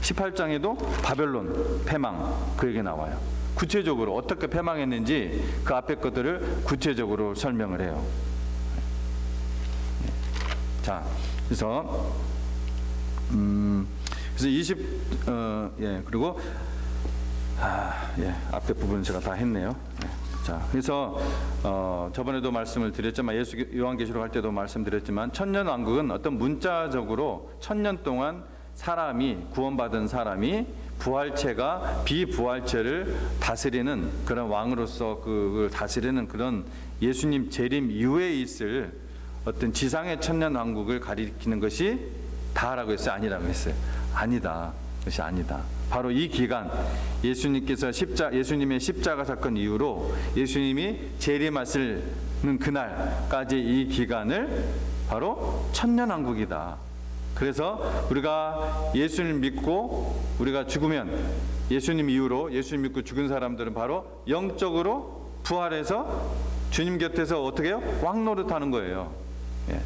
18장에도 바벨론, 패망 그 얘기 나와요. 구체적으로 어떻게 패망했는지 그 앞에 것들을 구체적으로 설명을 해요. 자, 그래서 20 그리고 앞에 부분 제가 다 했네요. 자, 그래서 저번에도 말씀을 드렸지만 요한계시록 할 때도 말씀드렸지만 천년왕국은 어떤 문자적으로 천년 동안 사람이 구원받은 사람이 부활체가 비부활체를 다스리는 그런 왕으로서 그걸 다스리는 그런 예수님 재림 이후에 있을 어떤 지상의 천년왕국을 가리키는 것이 다라고 했어요? 아니라고 했어요? 아니다. 그것이 아니다. 바로 이 기간 예수님께서 예수님의 십자가 사건 이후로 예수님이 재림하시는 그날까지 이 기간을 바로 천년왕국이다. 그래서 우리가 예수님을 믿고 우리가 죽으면 예수님 이후로 예수님 믿고 죽은 사람들은 바로 영적으로 부활해서 주님 곁에서 어떻게 해요? 왕노릇하는 거예요. 예.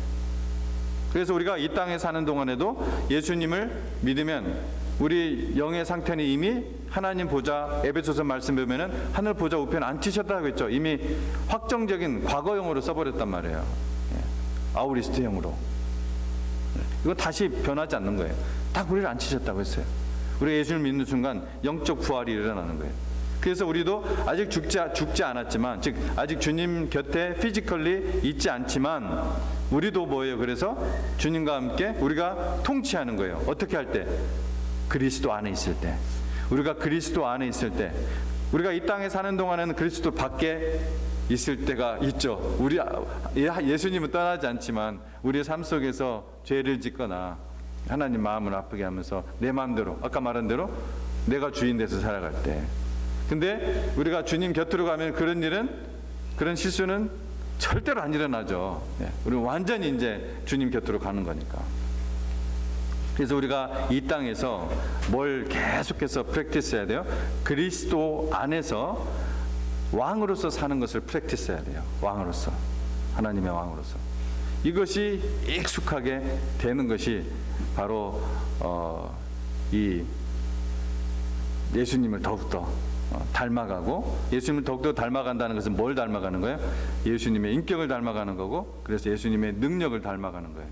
그래서 우리가 이 땅에 사는 동안에도 예수님을 믿으면 우리 영의 상태는 이미 하나님 보좌, 에베소서 말씀 보면은 하늘 보좌 우편에 앉히셨다고 했죠. 이미 확정적인 과거형으로 써버렸단 말이에요. 예. 아우리스트형으로. 이거 다시 변하지 않는 거예요. 딱 우리를 앉히셨다고 했어요. 우리가 예수를 믿는 순간 영적 부활이 일어나는 거예요. 그래서 우리도 아직 죽지 않았지만, 즉 아직 주님 곁에 피지컬리 있지 않지만 우리도 뭐예요? 그래서 주님과 함께 우리가 통치하는 거예요. 어떻게 할 때? 그리스도 안에 있을 때. 우리가 그리스도 안에 있을 때, 우리가 이 땅에 사는 동안에는 그리스도 밖에 있을 때가 있죠. 우리 예수님은 떠나지 않지만 우리의 삶 속에서 죄를 짓거나 하나님 마음을 아프게 하면서 내 마음대로, 아까 말한 대로 내가 주인 돼서 살아갈 때. 근데 우리가 주님 곁으로 가면 그런 실수는 절대로 안 일어나죠. 우리는 완전히 이제 주님 곁으로 가는 거니까. 그래서 우리가 이 땅에서 뭘 계속해서 프랙티스해야 돼요? 그리스도 안에서 왕으로서 사는 것을 프랙티스해야 돼요. 왕으로서, 하나님의 왕으로서. 이것이 익숙하게 되는 것이 바로 이 예수님을 더욱더 닮아가고, 예수님을 더욱더 닮아간다는 것은 뭘 닮아가는 거예요? 예수님의 인격을 닮아가는 거고, 그래서 예수님의 능력을 닮아가는 거예요.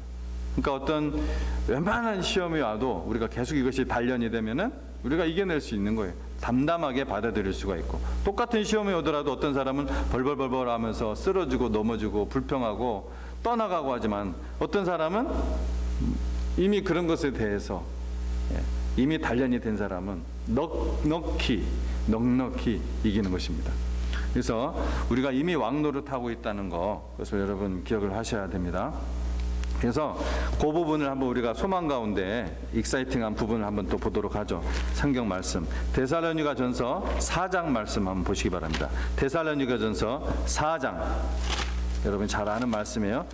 그러니까 어떤 웬만한 시험이 와도 우리가 계속 이것이 단련이 되면은 우리가 이겨낼 수 있는 거예요. 담담하게 받아들일 수가 있고, 똑같은 시험이 오더라도 어떤 사람은 벌벌벌벌 하면서 쓰러지고 넘어지고 불평하고 떠나가고 하지만, 어떤 사람은 이미 그런 것에 대해서 이미 단련이 된 사람은 넉넉히 이기는 것입니다. 그래서 우리가 이미 왕노릇하고 있다는 거, 그것을 여러분 기억을 하셔야 됩니다. 그래서 그 부분을 한번 우리가 소망 가운데 익사이팅한 부분을 한번 또 보도록 하죠. 성경 말씀, 데살로니가전서 4장 말씀 한번 보시기 바랍니다. 데살로니가전서 4장, 여러분 잘 아는 말씀이에요.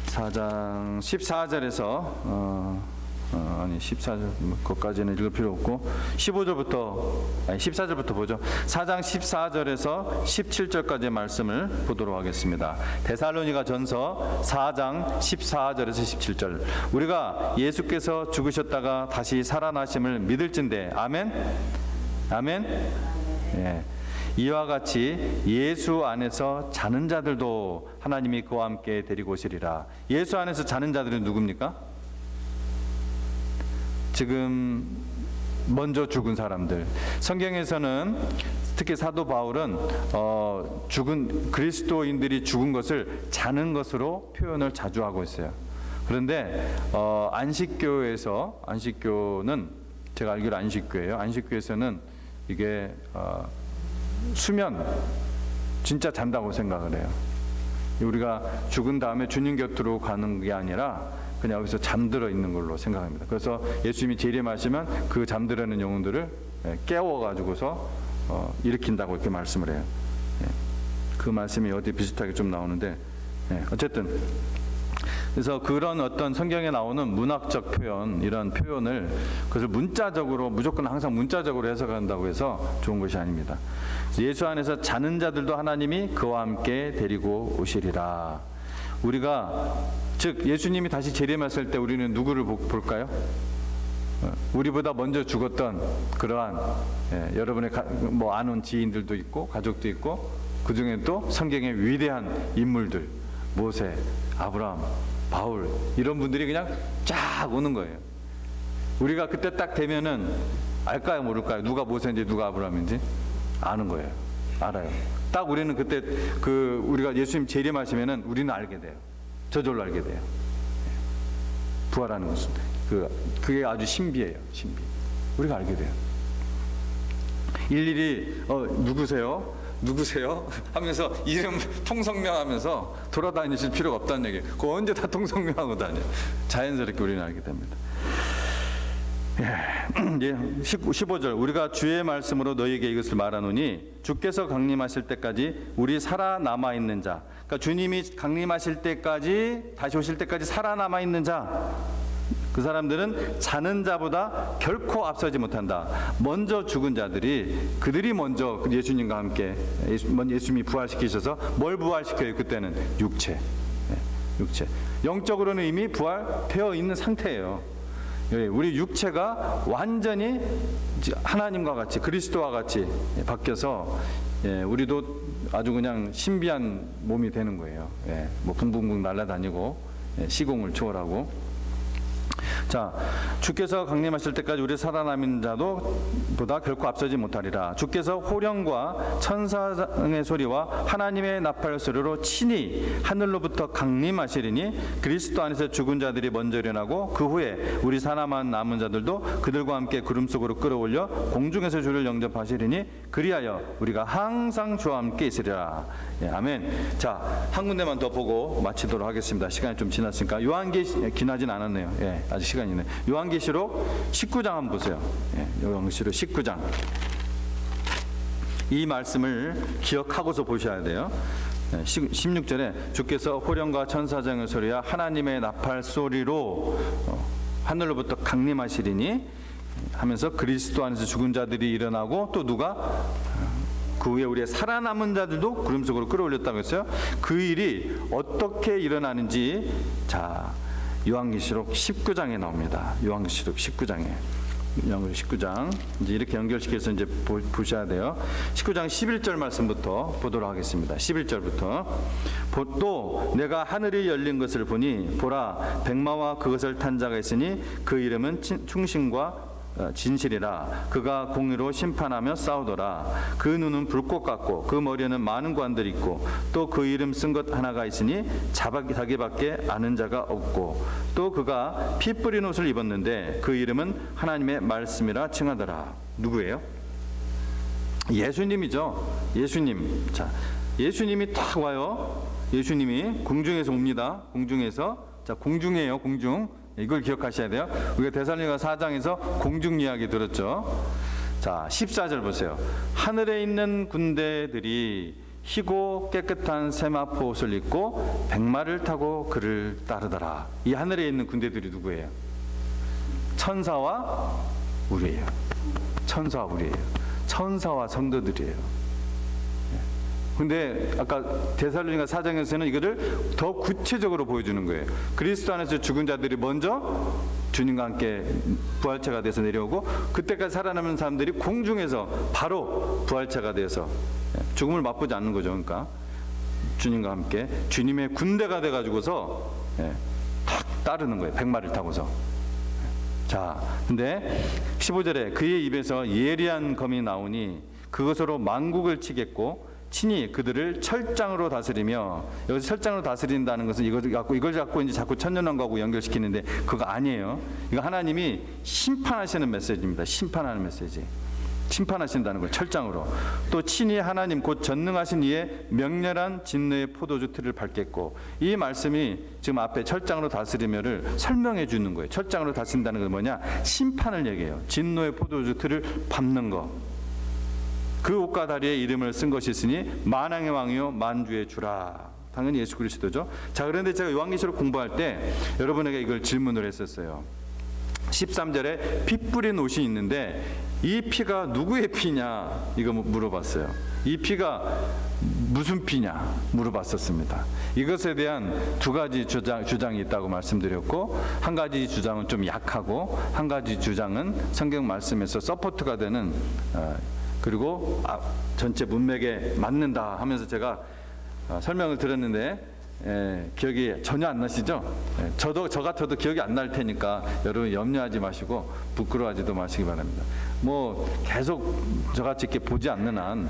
4장 14절에서 14절 그것까지는 읽을 필요 없고 14절부터 보죠. 4장 14절에서 17절까지의 말씀을 보도록 하겠습니다. 데살로니가전서 4장 14절에서 17절. 우리가 예수께서 죽으셨다가 다시 살아나심을 믿을진대. 아멘. 아멘. 예. 이와 같이 예수 안에서 자는 자들도 하나님이 그와 함께 데리고 오시리라. 예수 안에서 자는 자들은 누굽니까? 지금 먼저 죽은 사람들. 성경에서는 특히 사도 바울은 죽은 그리스도인들이 죽은 것을 자는 것으로 표현을 자주 하고 있어요. 그런데 안식교는 제가 알기로 안식교예요. 안식교에서는 이게 수면, 진짜 잔다고 생각을 해요. 우리가 죽은 다음에 주님 곁으로 가는 게 아니라 그냥 여기서 잠들어 있는 걸로 생각합니다. 그래서 예수님이 재림하시면 그 잠들어 있는 영혼들을 깨워가지고서 일으킨다고 이렇게 말씀을 해요. 그 말씀이 어디 비슷하게 좀 나오는데, 어쨌든 그래서 그런 어떤 성경에 나오는 문학적 표현, 이런 표현을 그것을 문자적으로, 무조건 항상 문자적으로 해석한다고 해서 좋은 것이 아닙니다. 예수 안에서 자는 자들도 하나님이 그와 함께 데리고 오시리라. 우리가, 즉 예수님이 다시 재림했을 때 우리는 누구를 볼까요? 우리보다 먼저 죽었던 그러한 여러분의 아는 지인들도 있고 가족도 있고, 그 중에 또 성경의 위대한 인물들, 모세, 아브라함, 바울, 이런 분들이 그냥 쫙 오는 거예요. 우리가 그때 딱 되면은 알까요, 모를까요? 누가 모세인지 누가 아브라함인지 아는 거예요. 알아요. 딱 우리는 그때 우리가 예수님 재림하시면은 우리는 알게 돼요. 저절로 알게 돼요. 부활하는 것은 그게 아주 신비해요. 신비. 우리가 알게 돼요. 일일이 누구세요? 하면서 이름 통성명하면서 돌아다니실 필요가 없다는 얘기예요. 그거 언제 다 통성명하고 다녀요. 자연스럽게 우리는 알게 됩니다. 15절, 우리가 주의 말씀으로 너희에게 이것을 말하노니 주께서 강림하실 때까지 우리 살아남아 있는 자, 그러니까 주님이 강림하실 때까지, 다시 오실 때까지 살아남아 있는 자, 그 사람들은 자는 자보다 결코 앞서지 못한다. 먼저 죽은 자들이 그들이 먼저 예수님과 함께 예수님이 부활시키셔서 뭘 부활시켜요? 그때는 육체. 육체. 영적으로는 이미 부활되어 있는 상태예요. 우리 육체가 완전히 하나님과 같이 그리스도와 같이 바뀌어서 우리도 아주 그냥 신비한 몸이 되는 거예요. 뭐 붕붕붕 날아다니고 시공을 초월하고. 자, 주께서 강림하실 때까지 우리 살아남은 자도 보다 결코 앞서지 못하리라. 주께서 호령과 천사의 소리와 하나님의 나팔 소리로 친히 하늘로부터 강림하시리니 그리스도 안에서 죽은 자들이 먼저 일어나고 그 후에 우리 살아남은 자들도 그들과 함께 구름 속으로 끌어올려 공중에서 주를 영접하시리니 그리하여 우리가 항상 주와 함께 있으리라. 아멘. 자, 한 군데만 더 보고 마치도록 하겠습니다. 시간이 좀 지났으니까. 요한계시록 지나진 않았네요. 아직 시간이 있네. 요한계시록 19장 한번 보세요. 요한계시록 19장. 이 말씀을 기억하고서 보셔야 돼요. 16절에 주께서 호령과 천사장의 소리와 하나님의 나팔 소리로 하늘로부터 강림하시리니 하면서 그리스도 안에서 죽은 자들이 일어나고 또 누가 그 후에 우리의 살아남은 자들도 구름 속으로 끌어올렸다고 했어요. 그 일이 어떻게 일어나는지 자, 요한계시록 19장에 나옵니다. 요한계시록 19장에. 요한계시록 19장. 이제 이렇게 연결시켜서 이제 보셔야 돼요. 19장 11절 말씀부터 보도록 하겠습니다. 11절부터. 또 내가 하늘이 열린 것을 보니 보라 백마와 그것을 탄 자가 있으니 그 이름은 충신과 진실이라. 그가 공의로 심판하며 싸우더라. 그 눈은 불꽃 같고 그 머리에는 많은 관들이 있고 또 그 이름 쓴 것 하나가 있으니 자기밖에 아는 자가 없고 또 그가 피 뿌린 옷을 입었는데 그 이름은 하나님의 말씀이라 칭하더라. 누구예요? 예수님이죠. 예수님. 자, 예수님이 딱 와요. 예수님이 공중에서 옵니다. 공중에서. 자, 공중이에요. 공중. 이걸 기억하셔야 돼요. 우리가 데살로니가 4장에서 공중 이야기 들었죠. 자, 14절 보세요. 하늘에 있는 군대들이 희고 깨끗한 세마포 옷을 입고 백마를 타고 그를 따르더라. 이 하늘에 있는 군대들이 누구예요? 천사와 우리예요. 천사와 우리예요. 천사와 성도들이에요. 근데 아까 데살로니가 4장에서는 이거를 더 구체적으로 보여주는 거예요. 그리스도 안에서 죽은 자들이 먼저 주님과 함께 부활체가 돼서 내려오고 그때까지 살아남은 사람들이 공중에서 바로 부활체가 돼서 죽음을 맛보지 않는 거죠. 그러니까 주님과 함께 주님의 군대가 돼가지고서 탁 따르는 거예요. 백마를 타고서. 자, 근데 15절에 그의 입에서 예리한 검이 나오니 그것으로 만국을 치겠고 친히 그들을 철장으로 다스리며, 여기서 철장으로 다스린다는 것은 이걸 갖고 이제 자꾸 천년왕국하고 연결시키는데 그거 아니에요. 이거 하나님이 심판하시는 메시지입니다. 심판하는 메시지. 심판하신다는 걸 철장으로. 또 친히 하나님 곧 전능하신 이의 명렬한 진노의 포도주 틀을 밟겠고, 이 말씀이 지금 앞에 철장으로 다스리며를 설명해 주는 거예요. 철장으로 다스린다는 건 뭐냐? 심판을 얘기해요. 진노의 포도주 틀을 밟는 거. 그 옷과 다리에 이름을 쓴 것이 있으니 만왕의 왕이요 만주의 주라. 당연히 예수 그리스도죠. 자, 그런데 제가 요한계시록 공부할 때 여러분에게 이걸 질문을 했었어요. 13절에 피 뿌린 옷이 있는데 이 피가 누구의 피냐 이거 물어봤어요. 이 피가 무슨 피냐 물어봤었습니다. 이것에 대한 두 가지 주장이 있다고 말씀드렸고, 한 가지 주장은 좀 약하고 한 가지 주장은 성경 말씀에서 서포트가 되는 그리고 전체 문맥에 맞는다 하면서 제가 설명을 드렸는데 기억이 전혀 안 나시죠? 저 같아도 기억이 안 날 테니까 여러분 염려하지 마시고 부끄러워하지도 마시기 바랍니다. 뭐 계속 저같이 이렇게 보지 않는 한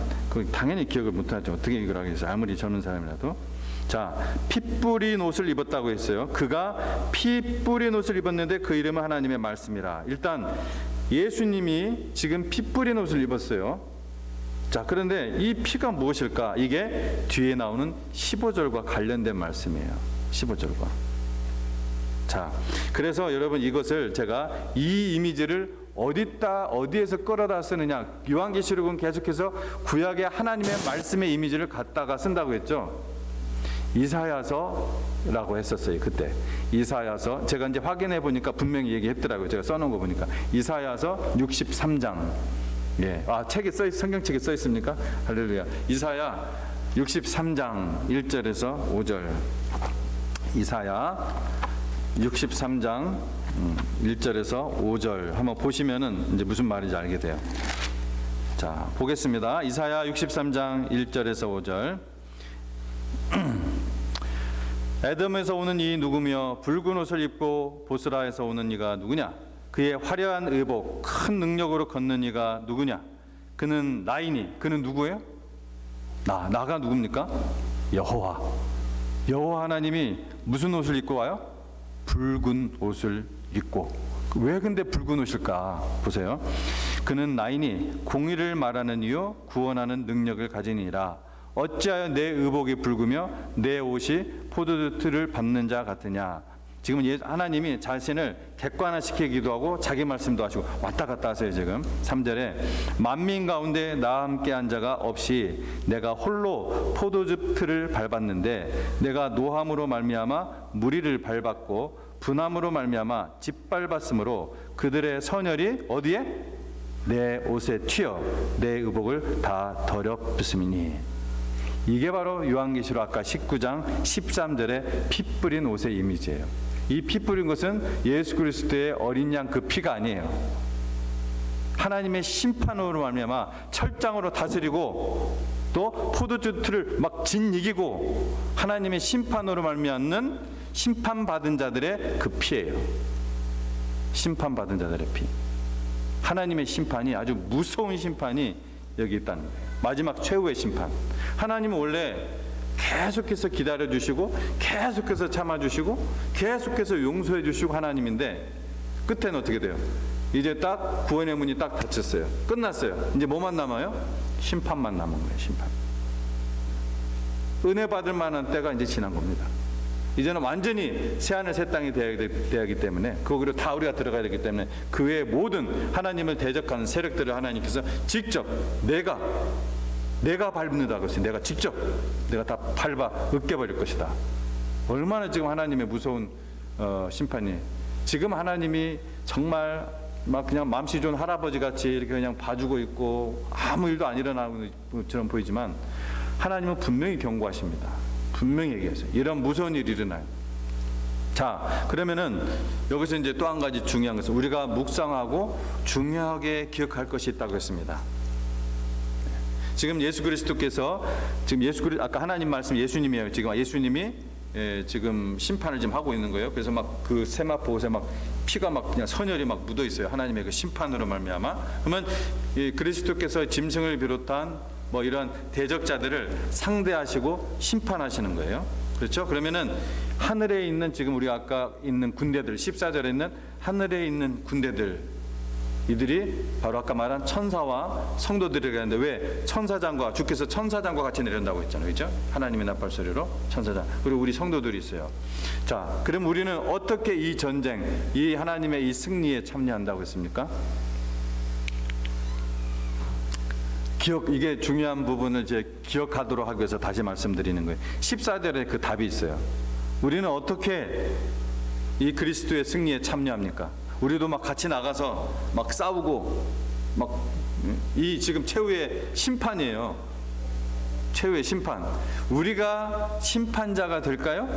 당연히 기억을 못하죠. 어떻게 이걸 하겠어요? 아무리 젊은 사람이라도. 자, 피 뿌린 옷을 입었다고 했어요. 그가 피 뿌린 옷을 입었는데 그 이름은 하나님의 말씀이라. 일단 예수님이 지금 피 뿌린 옷을 입었어요. 자, 그런데 이 피가 무엇일까? 이게 뒤에 나오는 15절과 관련된 말씀이에요. 15절과. 자, 그래서 여러분 이것을 제가 이 이미지를 어디에서 끌어다 쓰느냐? 요한계시록은 계속해서 구약의 하나님의 말씀의 이미지를 갖다가 쓴다고 했죠. 이사야서라고 했었어요. 그때 이사야서 제가 이제 확인해 보니까 분명히 얘기했더라고요. 제가 써놓은 거 보니까 이사야서 63장. 예, 책에 성경책에 써 있습니까? 할렐루야. 이사야 63장 1절에서 5절. 이사야 63장 1절에서 5절 한번 보시면은 이제 무슨 말인지 알게 돼요. 자, 보겠습니다. 이사야 63장 1절에서 5절. 에돔에서 오는 이 누구며 붉은 옷을 입고 보스라에서 오는 이가 누구냐? 그의 화려한 의복 큰 능력으로 걷는 이가 누구냐? 그는 나이니. 그는 누구예요? 나가 누굽니까? 여호와. 여호와 하나님이 무슨 옷을 입고 와요? 붉은 옷을 입고. 왜 근데 붉은 옷일까? 보세요. 그는 나이니 공의를 말하는 이요 구원하는 능력을 가지니라. 어찌하여 내 의복이 붉으며 내 옷이 포도주를 밟는 자 같으냐. 지금 하나님이 자신을 객관화시키기도 하고 자기 말씀도 하시고 왔다 갔다 하세요. 지금 3절에 만민 가운데 나와 함께한 자가 없이 내가 홀로 포도즙 틀을 밟았는데 내가 노함으로 말미암아 무리를 밟았고 분함으로 말미암아 짓밟았으므로 그들의 선열이 어디에? 내 옷에 튀어 내 의복을 다 더럽혔음이니. 이게 바로 요한계시록 아까 19장 13절에 피 뿌린 옷의 이미지예요. 이 피 뿌린 것은 예수 그리스도의 어린 양 그 피가 아니에요. 하나님의 심판으로 말미암아 철장으로 다스리고 또 포도주 틀을 막 짓이기고 하나님의 심판으로 말미암는 심판받은 자들의 그 피예요. 심판받은 자들의 피. 하나님의 심판이 아주 무서운 심판이 여기 있다는 거예요. 마지막 최후의 심판. 하나님은 원래 계속해서 기다려주시고 계속해서 참아주시고 계속해서 용서해주시고 하나님인데 끝에는 어떻게 돼요? 이제 딱 구원의 문이 딱 닫혔어요. 끝났어요. 이제 뭐만 남아요? 심판만 남은 거예요. 심판. 은혜 받을 만한 때가 이제 지난 겁니다. 이제는 완전히 새하늘 새 땅이 되어야 하기 때문에 거기로 다 우리가 들어가야 되기 때문에 그 외의 모든 하나님을 대적하는 세력들을 하나님께서 직접 내가 밟는다고 했어요. 내가 직접 내가 다 밟아 으깨버릴 것이다. 얼마나 지금 하나님의 무서운 심판이. 지금 하나님이 정말 막 그냥 맘씨 좋은 할아버지 같이 이렇게 그냥 봐주고 있고 아무 일도 안 일어나는 것처럼 보이지만 하나님은 분명히 경고하십니다. 분명히 얘기하세요. 이런 무서운 일이 일어나요. 자, 그러면은 여기서 이제 또 한 가지 중요한 것은 우리가 묵상하고 중요하게 기억할 것이 있다고 했습니다. 지금 예수 그리스도께서 아까 하나님 말씀 예수님이에요. 지금 예수님이 지금 심판을 지금 하고 있는 거예요. 그래서 막 그 세마포 옷에 막 피가 막 그냥 선혈이 막 묻어 있어요. 하나님의 그 심판으로 말미암아. 그러면 이 그리스도께서 짐승을 비롯한 뭐 이런 대적자들을 상대하시고 심판하시는 거예요. 그렇죠? 그러면은 하늘에 있는 지금 우리가 아까 있는 군대들 14절에 있는 하늘에 있는 군대들 이들이 바로 아까 말한 천사와 성도들에게 하는데 왜 천사장과 주께서 천사장과 같이 내린다고 했잖아요. 그렇죠? 하나님의 나팔 소리로 천사장 그리고 우리 성도들이 있어요. 자, 그럼 우리는 어떻게 이 전쟁, 이 하나님의 이 승리에 참여한다고 했습니까? 이게 중요한 부분을 이제 기억하도록 하기 위해서 다시 말씀드리는 거예요. 14절에 그 답이 있어요. 우리는 어떻게 이 그리스도의 승리에 참여합니까? 우리도 막 같이 나가서 막 싸우고 막 이 지금 최후의 심판이에요. 최후의 심판. 우리가 심판자가 될까요?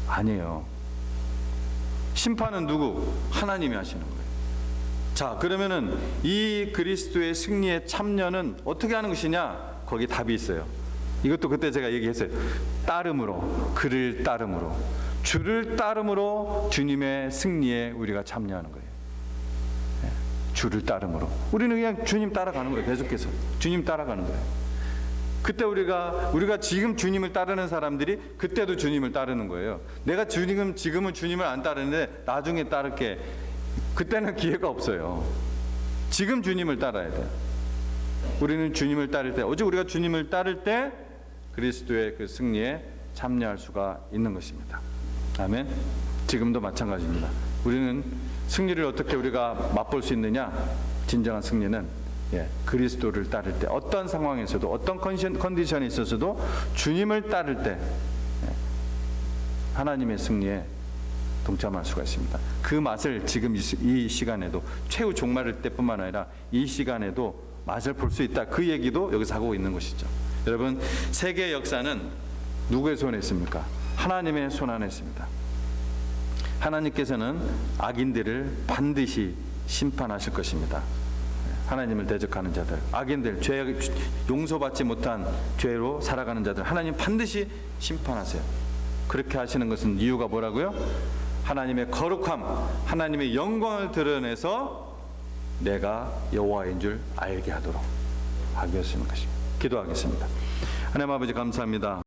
아니에요. 심판은 누구? 하나님이 하시는 거예요. 자, 그러면은 이 그리스도의 승리에 참여는 어떻게 하는 것이냐? 거기 답이 있어요. 이것도 그때 제가 얘기했어요. 따름으로, 그를 따름으로, 주를 따름으로 주님의 승리에 우리가 참여하는 거예요. 주를 따름으로. 우리는 그냥 주님 따라가는 거예요. 계속해서 주님 따라가는 거예요. 그때 우리가 지금 주님을 따르는 사람들이 그때도 주님을 따르는 거예요. 내가 지금은 주님을 안 따르는데 나중에 따를게. 그때는 기회가 없어요. 지금 주님을 따라야 돼요. 우리는 주님을 따를 때, 오직 우리가 주님을 따를 때 그리스도의 그 승리에 참여할 수가 있는 것입니다. 아멘. 지금도 마찬가지입니다. 우리는 승리를 어떻게 우리가 맛볼 수 있느냐? 진정한 승리는 그리스도를 따를 때 어떤 상황에서도 어떤 컨디션에 있어서도 주님을 따를 때 하나님의 승리에 동참할 수가 있습니다. 그 맛을 지금 이 시간에도, 최후 종말일 때뿐만 아니라 이 시간에도 맛을 볼 수 있다. 그 얘기도 여기서 하고 있는 것이죠. 여러분, 세계 역사는 누구의 손에 있습니까? 하나님의 손 안에 있습니다. 하나님께서는 악인들을 반드시 심판하실 것입니다. 하나님을 대적하는 자들, 악인들, 죄 용서받지 못한 죄로 살아가는 자들, 하나님 반드시 심판하세요. 그렇게 하시는 것은 이유가 뭐라고요? 하나님의 거룩함, 하나님의 영광을 드러내서 내가 여호와인 줄 알게 하도록 하기 위해서인 것입니다. 기도하겠습니다. 하나님 아버지 감사합니다.